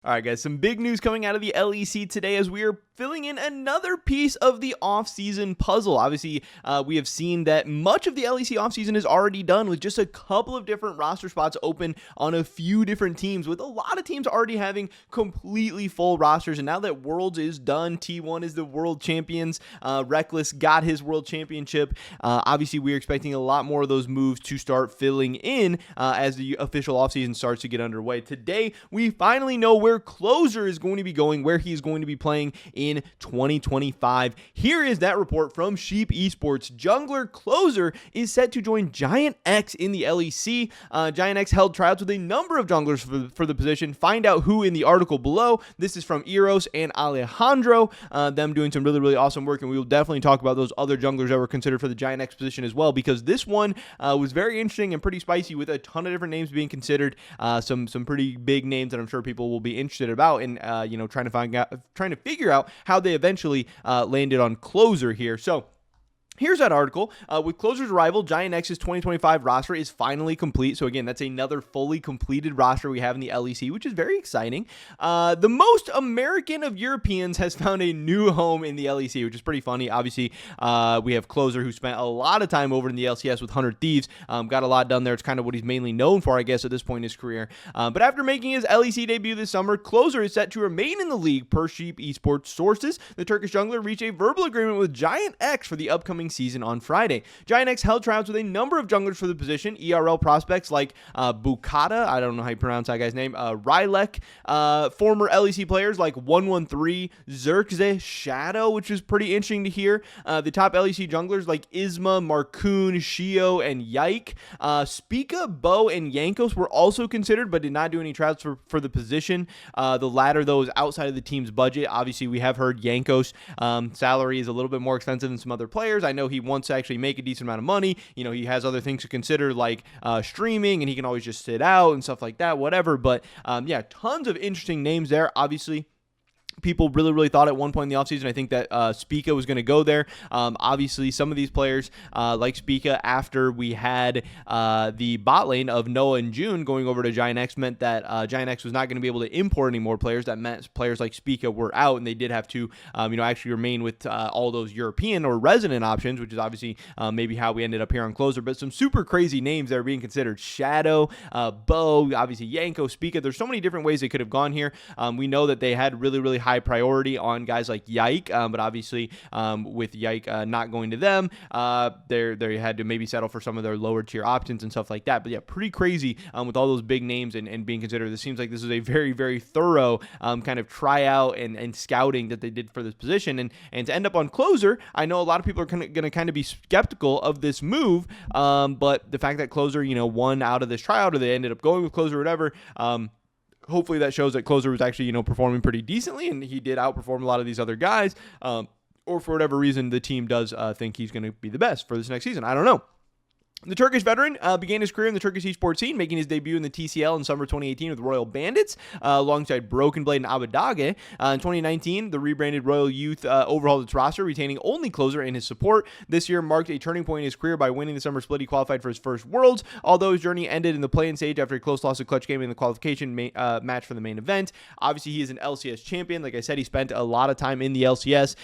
All right, guys, some big news coming out of the LEC today as we are filling in another piece of the offseason puzzle. Obviously, we have seen that much of the LEC offseason is already done with just a couple of different roster spots open on a few different teams, with a lot of teams already having completely full rosters. And now that Worlds is done, T1 is the world champions. Reckless got his world championship. Obviously, we're expecting a lot more of those moves to start filling in as the official offseason starts to get underway. Today, we finally know where Closer is going to be going, where he's going to be playing in 2025. Here is that report from Sheep Esports. Jungler Closer is set to join Giant X in the LEC. Giant X held tryouts with a number of junglers for the position. Find out who in the article below. This is from Eros and Alejandro, them doing some really awesome work, and we will definitely talk about those other junglers that were considered for the Giant X position as well, because this one was very interesting and pretty spicy, with a ton of different names being considered. Some pretty big names that I'm sure people will be interested about, and trying to figure out how they eventually landed on Closer here. So here's that article. With Closer's arrival, Giant X's 2025 roster is finally complete. So again, that's another fully completed roster we have in the LEC, which is very exciting. The most American of Europeans has found a new home in the LEC, which is pretty funny. Obviously, we have Closer, who spent a lot of time over in the LCS with 100 Thieves. Got a lot done there. It's kind of what he's mainly known for, I guess, at this point in his career. But after making his LEC debut this summer, Closer is set to remain in the league per Sheep Esports sources. The Turkish jungler reached a verbal agreement with Giant X for the upcoming season on Friday. Giant X held tryouts with a number of junglers for the position. ERL prospects like Bukata, I don't know how you pronounce that guy's name, Rylek, former LEC players like 113, Xerxes, Shadow, which is pretty interesting to hear. The top LEC junglers like Isma, Marcoon, Shio, and Yike. Spica, Bo, and Yankos were also considered, but did not do any tryouts for the position. The latter, though, is outside of the team's budget. Obviously, we have heard Yankos' salary is a little bit more expensive than some other players. I know he wants to actually make a decent amount of money. You know, he has other things to consider, like streaming, and he can always just sit out and stuff like that, whatever. But yeah, tons of interesting names there. Obviously, people really thought at one point in the offseason, I think, that Spica was going to go there. Obviously, some of these players, like Spica, after we had the bot lane of Noah and June going over to Giant X, meant that Giant X was not going to be able to import any more players. That meant players like Spica were out, and they did have to, actually remain with all those European or resident options, which is obviously maybe how we ended up here on Closer. But some super crazy names that are being considered: Shadow, Bo, obviously Yanko, Spica. There's so many different ways they could have gone here. We know that they had really high priority on guys like Yike, but obviously with Yike not going to them, they had to maybe settle for some of their lower tier options and stuff like that. But yeah, pretty crazy with all those big names and being considered. This seems like this is a very thorough kind of tryout and scouting that they did for this position, and to end up on Closer, I know a lot of people are going to kind of be skeptical of this move, but the fact that Closer won out of this tryout, or they ended up going with Closer or whatever, hopefully that shows that Closer was actually, performing pretty decently, and he did outperform a lot of these other guys, or for whatever reason, the team does think he's going to be the best for this next season. I don't know. The Turkish veteran began his career in the Turkish esports scene, making his debut in the TCL in summer 2018 with Royal Bandits, alongside Broken Blade and Abadage. In 2019, the rebranded Royal Youth overhauled its roster, retaining only Closer in his support. This year marked a turning point in his career by winning the summer split. He qualified for his first Worlds, although his journey ended in the play-in stage after a close loss to Clutch Gaming in the qualification match for the main event. Obviously, he is an LCS champion. Like I said, he spent a lot of time in the LCS.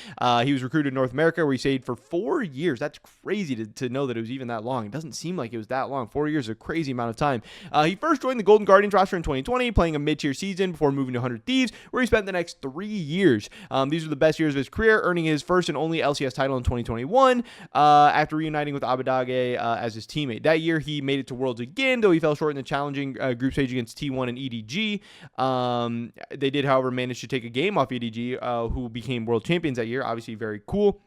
He was recruited to North America, where he stayed for 4 years. That's crazy to know that it was even that long. It doesn't seem like it was that long. 4 years is a crazy amount of time. He first joined the Golden Guardians roster in 2020, playing a mid-tier season before moving to 100 Thieves, where he spent the next 3 years. These were the best years of his career, earning his first and only LCS title in 2021 after reuniting with Abadage as his teammate. That year, he made it to Worlds again, though he fell short in the challenging group stage against T1 and EDG. They did, however, manage to take a game off EDG, who became world champions that year. Obviously, very cool.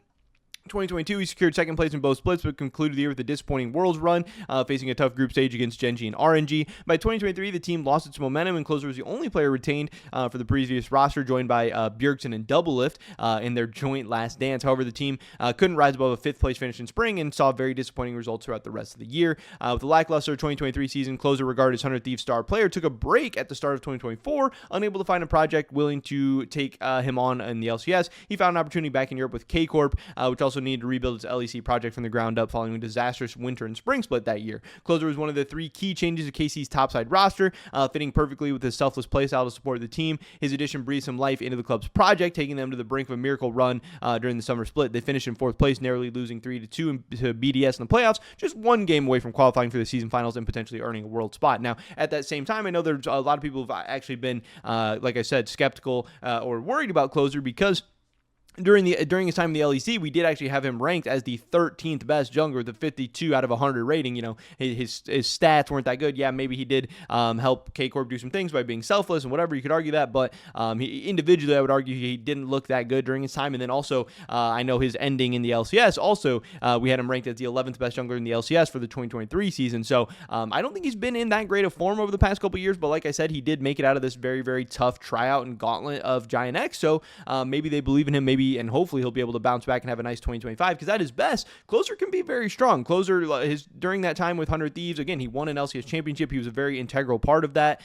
2022, he secured second place in both splits, but concluded the year with a disappointing Worlds run, facing a tough group stage against Gen.G and RNG. By 2023, the team lost its momentum, and Closer was the only player retained for the previous roster, joined by Bjergsen and Doublelift in their joint last dance. However, the team couldn't rise above a fifth-place finish in spring and saw very disappointing results throughout the rest of the year. With the lackluster 2023 season, Closer, regarded as 100 Thieves star player, took a break at the start of 2024, unable to find a project willing to take him on in the LCS. He found an opportunity back in Europe with K-Corp, which also also needed to rebuild its LEC project from the ground up following a disastrous winter and spring split that year. Closer was one of the 3 key changes to KC's topside roster, fitting perfectly with his selfless playstyle to support the team. His addition breathed some life into the club's project, taking them to the brink of a miracle run during the summer split. They finished in 4th place, narrowly losing 3-2 to BDS in the playoffs, just 1 game away from qualifying for the season finals and potentially earning a world spot. Now, at that same time, I know there's a lot of people who've actually been, like I said, skeptical or worried about Closer because during his time in the LEC, we did actually have him ranked as the 13th best jungler with a 52 out of 100 rating. You know, his stats weren't that good. Yeah, maybe he did help K-Corp do some things by being selfless and whatever. You could argue that, but individually, I would argue he didn't look that good during his time. And then also, I know his ending in the LCS. Also, we had him ranked as the 11th best jungler in the LCS for the 2023 season. So I don't think he's been in that great of form over the past couple of years. But like I said, he did make it out of this very, very tough tryout and gauntlet of Giant X. So maybe they believe in him. Maybe and hopefully he'll be able to bounce back and have a nice 2025 because at his best, Closer can be very strong. Closer, during that time with 100 Thieves, again, he won an LCS championship. He was a very integral part of that.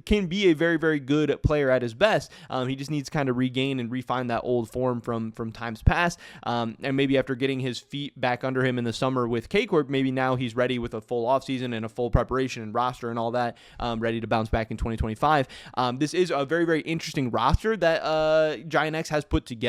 Can be a very, very good player at his best. He just needs to kind of regain and refine that old form from times past. And maybe after getting his feet back under him in the summer with K-Corp, maybe now he's ready with a full offseason and a full preparation and roster and all that, ready to bounce back in 2025. This is a very, very interesting roster that Giant X has put together.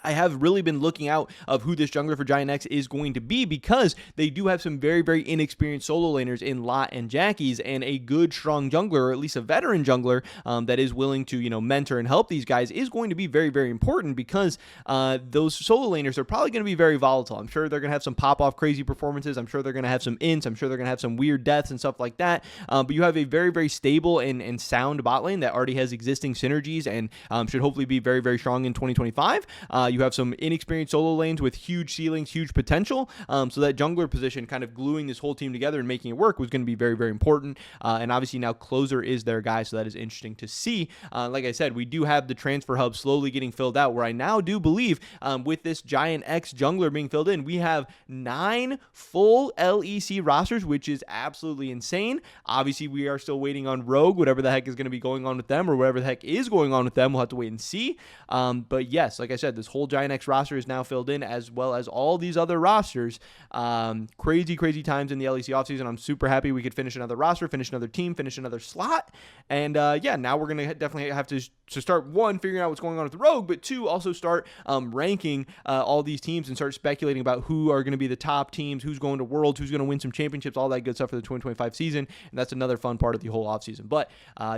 I have really been looking out of who this jungler for Giant X is going to be because they do have some very, very inexperienced solo laners in Lot and Jackies, and a good, strong jungler, or at least a veteran jungler that is willing to, mentor and help these guys is going to be very, very important because those solo laners are probably going to be very volatile. I'm sure they're going to have some pop-off crazy performances. I'm sure they're going to have some ints. I'm sure they're going to have some weird deaths and stuff like that. But you have a very, very stable and sound bot lane that already has existing synergies and should hopefully be very, very strong in 2025. You have some inexperienced solo lanes with huge ceilings, huge potential. So that jungler position, kind of gluing this whole team together and making it work, was going to be very, very important. And obviously now Closer is their guy, so that is interesting to see. Like I said, we do have the transfer hub slowly getting filled out, where I now do believe with this Giant X jungler being filled in, we have 9 full LEC rosters, which is absolutely insane. Obviously, we are still waiting on Rogue, whatever the heck is going to be going on with them, or whatever the heck is going on with them. We'll have to wait and see. But yes, like I said, this whole Giant X roster is now filled in, as well as all these other rosters. Crazy, crazy times in the LEC offseason. I'm super happy we could finish another roster, finish another team, finish another slot. And now we're going to definitely have to start, 1, figuring out what's going on with the Rogue, but 2, also start ranking all these teams and start speculating about who are going to be the top teams, who's going to Worlds, who's going to win some championships, all that good stuff for the 2025 season. And that's another fun part of the whole offseason. But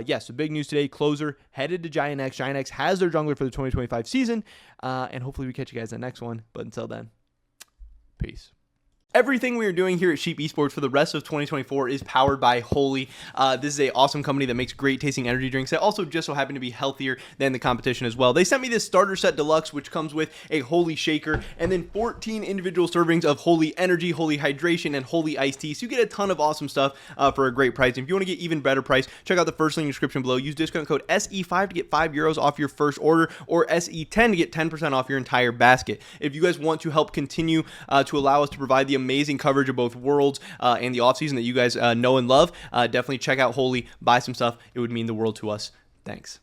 yes, the big news today, Closer headed to Giant X. Giant X has their jungler for the 2025 season. And hopefully we catch you guys in the next one. But until then, peace. Everything we are doing here at Sheep Esports for the rest of 2024 is powered by Holy. This is an awesome company that makes great tasting energy drinks that also just so happen to be healthier than the competition as well. They sent me this starter set deluxe, which comes with a Holy shaker and then 14 individual servings of Holy Energy, Holy Hydration, and Holy Iced Tea. So you get a ton of awesome stuff for a great price. And if you want to get even better price, check out the first link in the description below. Use discount code SE5 to get €5 off your first order, or SE10 to get 10% off your entire basket. If you guys want to help continue to allow us to provide the amazing coverage of both Worlds and the offseason that you guys know and love, definitely check out Holy, buy some stuff. It would mean the world to us. Thanks.